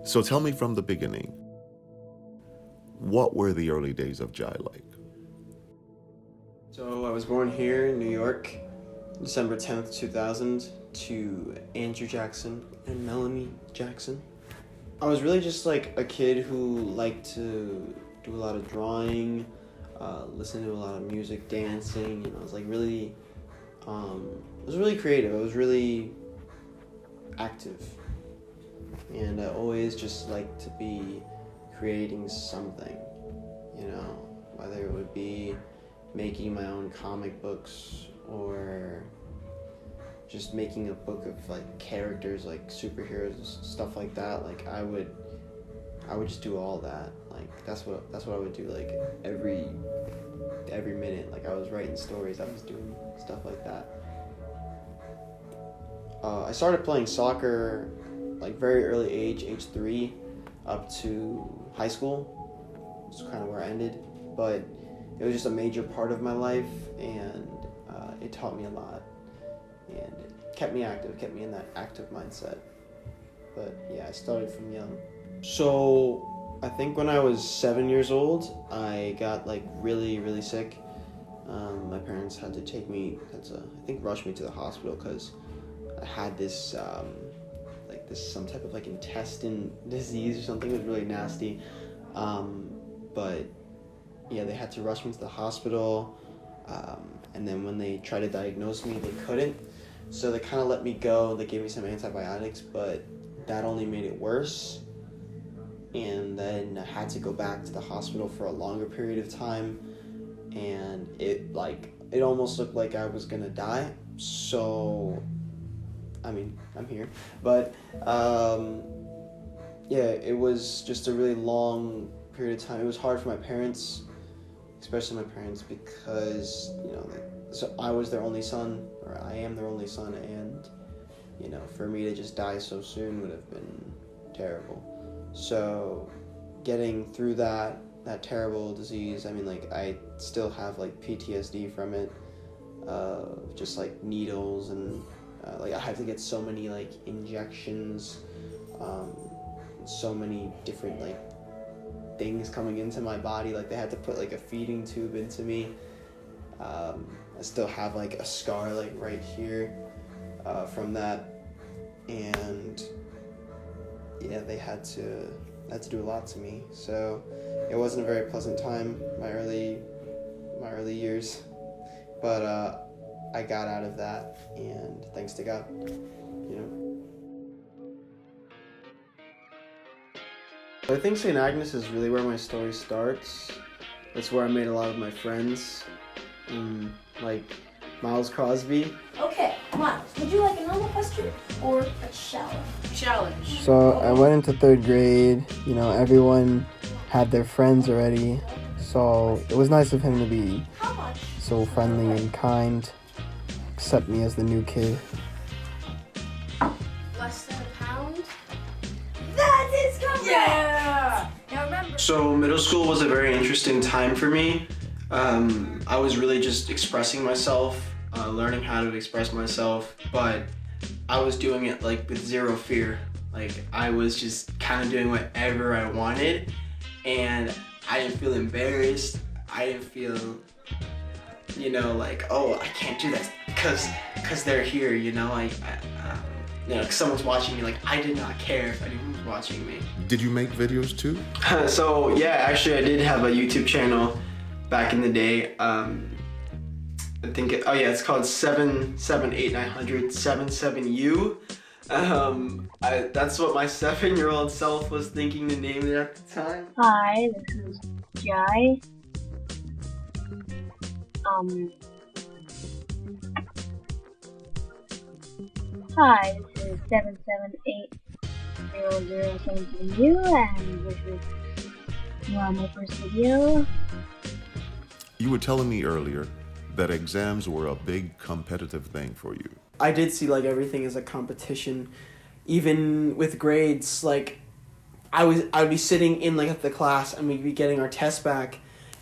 So tell me from the beginning, what were the early days of Jai like? So I was born here in New York, December 10th, 2000, to Andrew Jackson and Melanie Jackson. I was really just like a kid who liked to do a lot of drawing, listen to a lot of music, dancing. I was like really, I was really creative. I was really active, and I always just liked to be creating something. Whether it would be making my own comic books or just making a book of like characters, like superheroes, stuff like that. Like I would just do all that. Like that's what I would do. Like every minute, like I was writing stories, I was doing stuff like that. I started playing soccer like very early age 3, up to high school. It's kind of where I ended, but it was just a major part of my life, and it taught me a lot, and it kept me active, kept me in that active mindset. But yeah, I started from young. So I think when I was 7 years old, I got like really, really sick. My parents had to rush me to the hospital because I had this some type of like intestine disease or something. It was really nasty. But yeah, they had to rush me to the hospital. And then when they tried to diagnose me, they couldn't. So they kind of let me go. They gave me some antibiotics, but that only made it worse. And then I had to go back to the hospital for a longer period of time. And it almost looked like I was gonna die. So, I mean, I'm here. But, yeah, it was just a really long period of time. It was hard for my parents, especially my parents, because, so I was their only son, or I am their only son, and, for me to just die so soon would have been terrible. So getting through that terrible disease, I mean, like, I still have, like, PTSD from it, just, like, needles, and, like, I had to get so many, like, injections, so many different, like, things coming into my body. Like, they had to put, like, a feeding tube into me. I still have, like, a scar, like, right here, from that, and, yeah, they had to do a lot to me. So it wasn't a very pleasant time, my early years, but I got out of that, and thanks to God, I think St. Agnes is really where my story starts. That's where I made a lot of my friends, like Miles Crosby. Okay, Miles, would you like a normal question or a challenge? So I went into 3rd grade, everyone had their friends already, so it was nice of him to be How much? so friendly and kind, accept me as the new kid. Less than a pound? That is correct! Yeah! Now remember... So middle school was a very interesting time for me. I was really just expressing myself, learning how to express myself, but I was doing it like with zero fear. Like I was just kind of doing whatever I wanted, and I didn't feel embarrassed. I didn't feel, like, oh, I can't do that because they're here, cause someone's watching me. Like, I did not care if anyone was watching me. Did you make videos too? So yeah, actually I did have a YouTube channel back in the day. I think it's called 7789077U. That's what my 7-year-old self was thinking to name it at the time. Hi, this is Jai. Hi, this is 7780077U, and this is my first video. You were telling me earlier that exams were a big competitive thing for you. I did see like everything as a competition, even with grades. Like I would be sitting in like the class, and we'd be getting our tests back,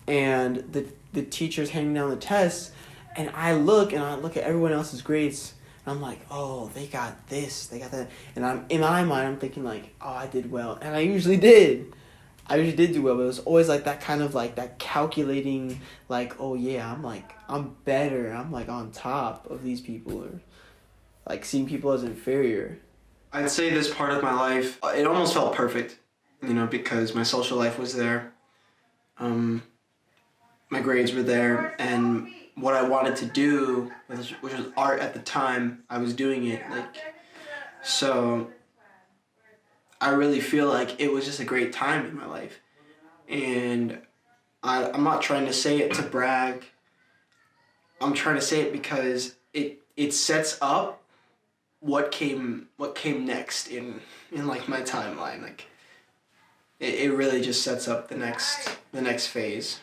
and the teacher's handing down the tests, and I look at everyone else's grades, And I'm like, oh, they got this, they got that. And I'm in my mind, I'm thinking like, oh, I did well. And I usually did. I usually did do well, but it was always like that kind of like that calculating, like, oh yeah, I'm better. I'm like on top of these people, or like seeing people as inferior. I'd say this part of my life, it almost felt perfect, because my social life was there. My grades were there, and what I wanted to do, which was art at the time, I was doing it. So I really feel like it was just a great time in my life. And I'm not trying to say it to brag. I'm trying to say it because it sets up what came next in like my timeline. Like it really just sets up the next phase.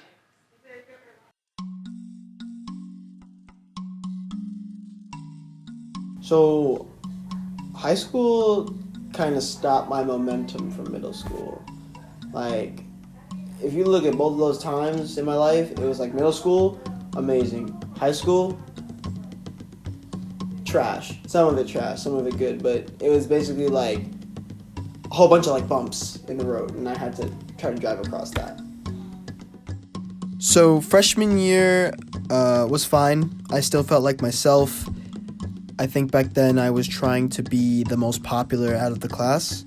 So, high school kind of stopped my momentum from middle school. Like, if you look at both of those times in my life, it was like middle school, amazing. High school, trash. Some of it trash, some of it good, but it was basically like a whole bunch of like bumps in the road, and I had to try to drive across that. So freshman year was fine. I still felt like myself. I think back then I was trying to be the most popular out of the class.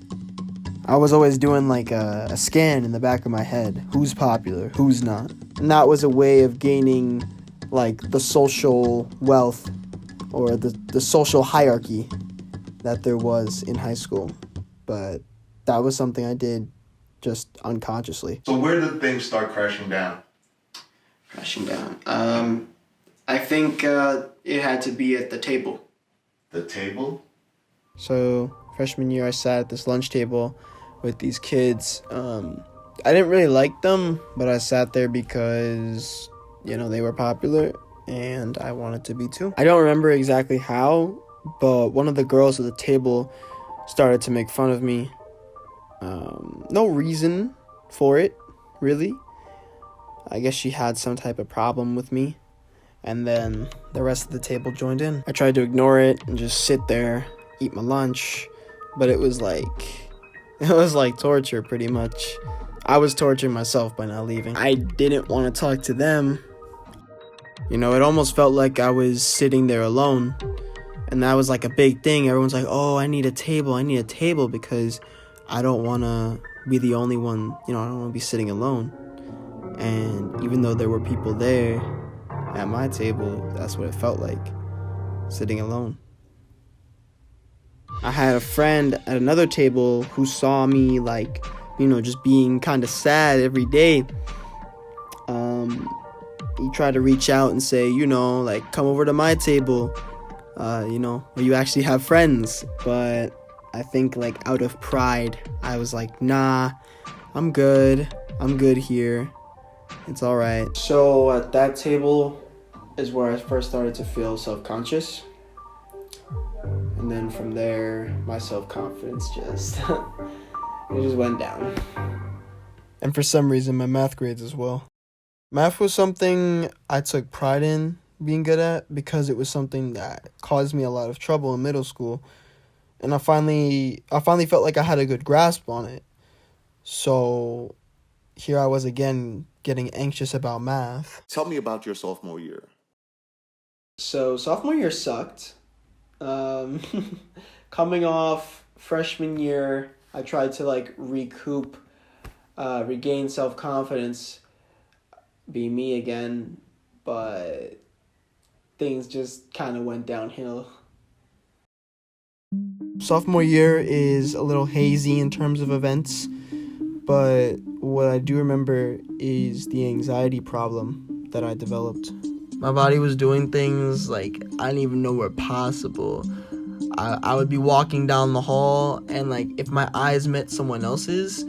I was always doing like a scan in the back of my head. Who's popular, who's not. And that was a way of gaining like the social wealth or the social hierarchy that there was in high school. But that was something I did just unconsciously. So where did things start crashing down? Crashing down. I think it had to be at the table. The table? So freshman year, I sat at this lunch table with these kids. I didn't really like them, but I sat there because, they were popular and I wanted to be too. I don't remember exactly how, but one of the girls at the table started to make fun of me. No reason for it, really. I guess she had some type of problem with me. And then the rest of the table joined in. I tried to ignore it and just sit there, eat my lunch, but it was like torture pretty much. I was torturing myself by not leaving. I didn't want to talk to them. It almost felt like I was sitting there alone. And that was like a big thing. Everyone's like, oh, I need a table because I don't want to be the only one, I don't want to be sitting alone. And even though there were people there at my table, that's what it felt like, sitting alone. I had a friend at another table who saw me just being kind of sad every day. He tried to reach out and say, come over to my table, where you actually have friends. But I think out of pride, I was like, nah, I'm good here. It's all right. So at that table is where I first started to feel self-conscious. And then from there, my self-confidence just went down. And for some reason, my math grades as well. Math was something I took pride in being good at because it was something that caused me a lot of trouble in middle school. And I finally felt like I had a good grasp on it. So here I was again getting anxious about math. Tell me about your sophomore year. So sophomore year sucked. Coming off freshman year, I tried to regain self-confidence, be me again, but things just kind of went downhill. Sophomore year is a little hazy in terms of events, but what I do remember is the anxiety problem that I developed. My body was doing things I didn't even know were possible. I would be walking down the hall, and if my eyes met someone else's,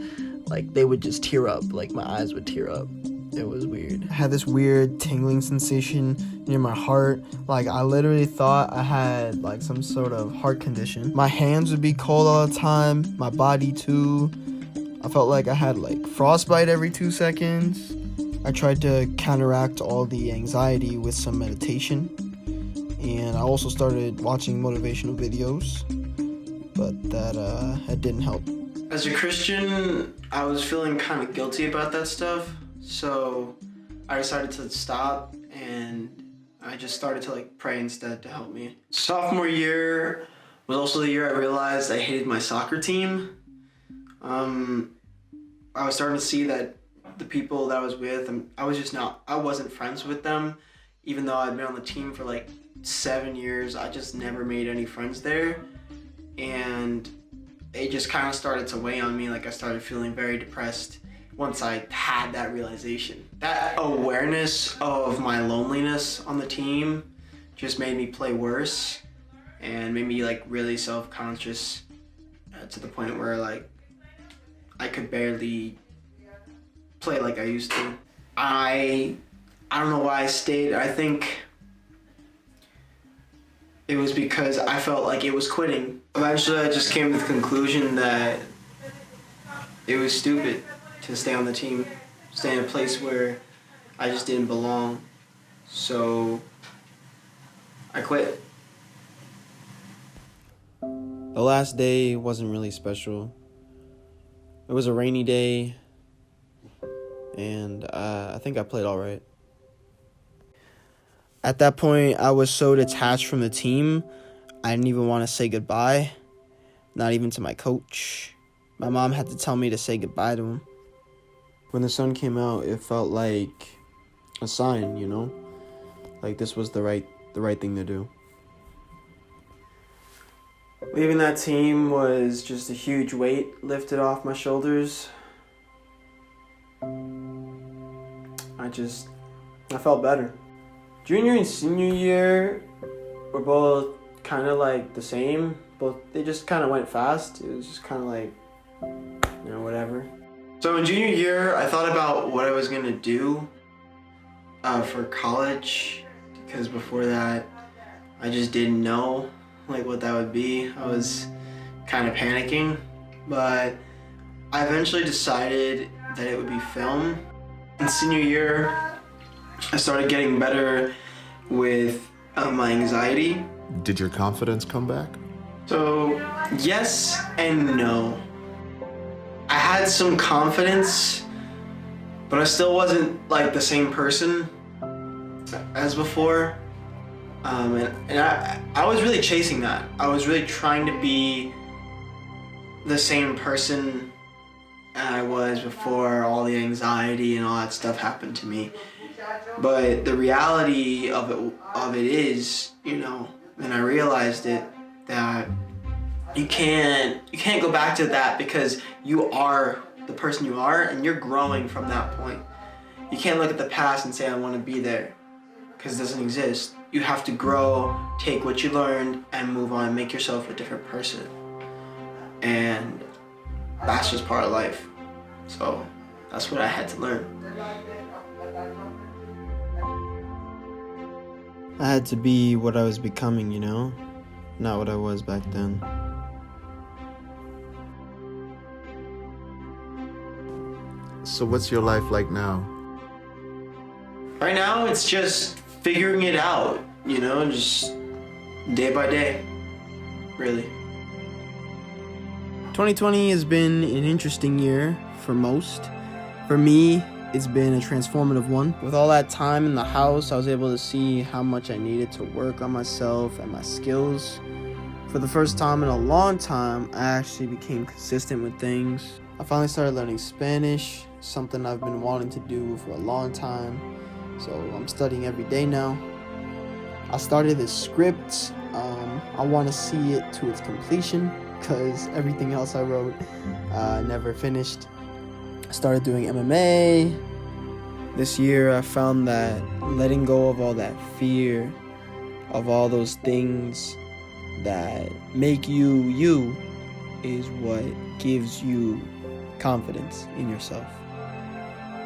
they would just tear up. My eyes would tear up. It was weird. I had this weird tingling sensation near my heart. I literally thought I had some sort of heart condition. My hands would be cold all the time, my body too. I felt like I had frostbite every 2 seconds. I tried to counteract all the anxiety with some meditation, and I also started watching motivational videos, but that didn't help. As a Christian, I was feeling kind of guilty about that stuff, so I decided to stop, and I just started to pray instead to help me. Sophomore year was also the year I realized I hated my soccer team. I was starting to see that the people that I was with, I wasn't friends with them. Even though I'd been on the team for 7 years, I just never made any friends there. And it just kind of started to weigh on me. I started feeling very depressed once I had that realization. That awareness of my loneliness on the team just made me play worse and made me really self-conscious to the point where I could barely play like I used to. I don't know why I stayed. I think it was because I felt like it was quitting. Eventually I just came to the conclusion that it was stupid to stay on the team, stay in a place where I just didn't belong. So I quit. The last day wasn't really special. It was a rainy day, and I think I played all right. At that point, I was so detached from the team, I didn't even want to say goodbye, not even to my coach. My mom had to tell me to say goodbye to him. When the sun came out, it felt like a sign, like this was the right thing to do. Leaving that team was just a huge weight lifted off my shoulders. I felt better. Junior and senior year were both kind of the same. They just kind of went fast. It was just kind of whatever. So in junior year, I thought about what I was going to do for college, because before that, I just didn't know what that would be. I was kind of panicking, but I eventually decided that it would be film. In senior year, I started getting better with my anxiety. Did your confidence come back? So yes and no. I had some confidence, but I still wasn't the same person as before. And I was really chasing that. I was really trying to be the same person I was before all the anxiety and all that stuff happened to me. But the reality of it is, and I realized it, that you can't go back to that, because you are the person you are and you're growing from that point. You can't look at the past and say I want to be there, because it doesn't exist. You have to grow, take what you learned, and move on, make yourself a different person. And that's just part of life. So that's what I had to learn. I had to be what I was becoming, not what I was back then. So what's your life like now? Right now, it's just figuring it out, just day by day, really. 2020 has been an interesting year for most. For me, it's been a transformative one. With all that time in the house, I was able to see how much I needed to work on myself and my skills. For the first time in a long time, I actually became consistent with things. I finally started learning Spanish, something I've been wanting to do for a long time. So I'm studying every day now. I started this script. I want to see it to its completion, because everything else I wrote never finished. I started doing MMA. This year I found that letting go of all that fear, of all those things that make you, is what gives you confidence in yourself.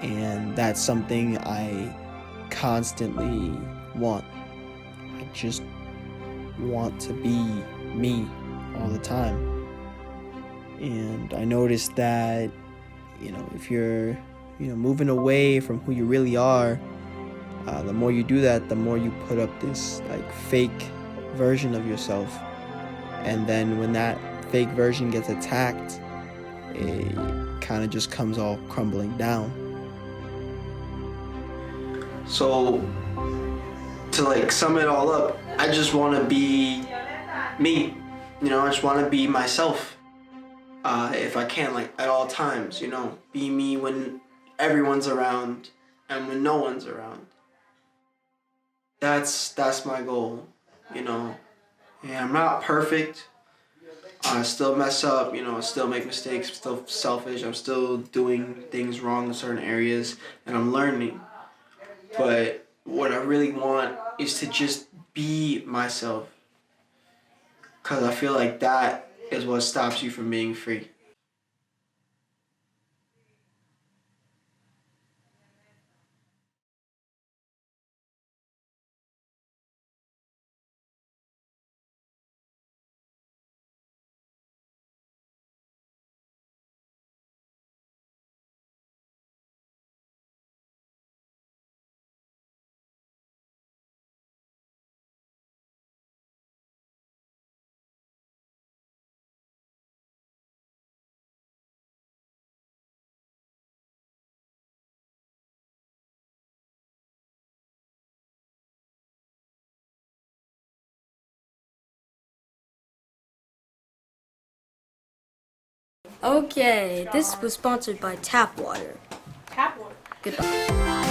And that's something I constantly want. I just want to be me all the time. And I noticed that, if you're, moving away from who you really are, The more you do that, the more you put up this like fake version of yourself, and then when that fake version gets attacked, it kind of just comes all crumbling down. So to like sum it all up, I just want to be me, you know. I just want to be myself, if I can, like at all times, you know. Be me when everyone's around and when no one's around. That's my goal, you know. And I'm not perfect. I still mess up, you know. I still make mistakes. I'm still selfish. I'm still doing things wrong in certain areas, and I'm learning. But what I really want is to just be myself, because I feel like that is what stops you from being free. Okay, this was sponsored by Tap Water. Tap water. Goodbye.